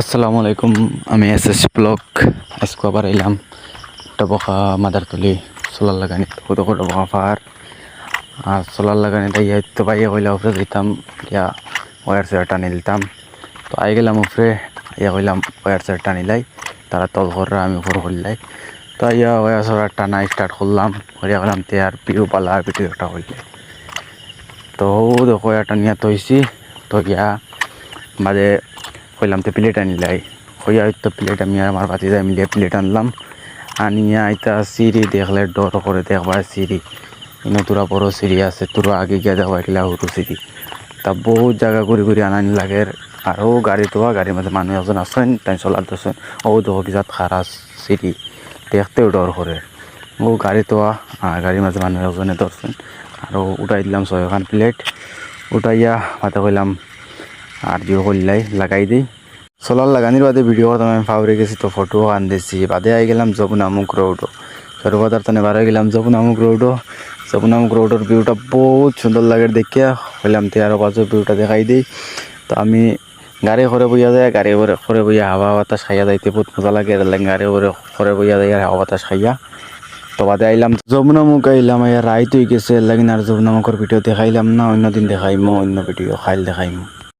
আসসালামু আলাইকুম। আমি এস ব্লক আজকে আবার এলাম টবকা মাদারতলি সোলার লাগানি কত কত টবকা পাহাড় আর সোলার লাগানি তাই তো বাইয়ে কইলা উপরে যেতাম ইয়া ওয়ার চেয়ার টানি নিতাম। তো আই গেলাম উপরে ইয়া কইলাম ওয়ার চেয়ার টানিলাই তারা তল কররা আমি উপর করলাই। তো ইয়া ওয়ার চেয়ার টানা স্টার্ট করলাম করিয়া গেলাম তে আর পিউ পালা আর পিঠু একটা করলে। তো দেখো এটা নিয়ে তৈছি তো ইয়া বাদে কইলাম তো প্লেট আনিলাই কইয়া তো প্লেট আমি আর আমার বাতি যাই মিলিয়ে প্লেট আনলাম আনিয়া আইতা সিঁড়ি দেখলে ডর করে দেখবার সিঁড়ি ইনো তোরা বড় সিঁড়ি আছে তোরা আগে গিয়ে দেখবা এগুলা সরু সিঁড়ি তা বহুত জায়গা ঘুরি ঘুরি আনানি লাগে। আরও গাড়ি তোয়া গাড়ির মধ্যে মানুষ একজন আসেন তাই চলার দোষেন ও দেখো কি যাত খারা সিঁড়ি দেখতেও ডর করে ও গাড়ি তোয়া গাড়ির মাঝে মানুষ একজনে ধরছেন আরও উঠাই দিলাম ছয়খান প্লেট উঠাইয়া মাথা কইলাম আর জিও করলাই লাগাই দিই সোলার লাগানির বাদে ভিডিও কথা আমি ফাউরে গেছি তো ফটো আন দিয়েছি বাদে আই গেলাম যমুনামুখ রোডও সর্বদার তানে বার গেলাম যমুনামুখ রোডের ভিউটা বহুত সুন্দর লাগে দেখিয়া হইলাম তে আরও বাজু ভিউটা দেখাই দিই। তো আমি গাড়ি করে বইয়া যায় গাড়ি করে বইয়া হাওয়া বাতাস খাইয়া যাইতে বহুত মজা লাগে গাড়ি করে বইয়া যায় আর হাওয়া বাতাস খাইয়া। তো বাদে আইলাম যমুনামুখ আইলাম রাইত হয়ে গেছে লাগিন আর যমুনামুখের ভিডিও দেখাইলাম না অন্য দিন দেখাইমো অন্য ভিডিও খাইল দেখাইমো।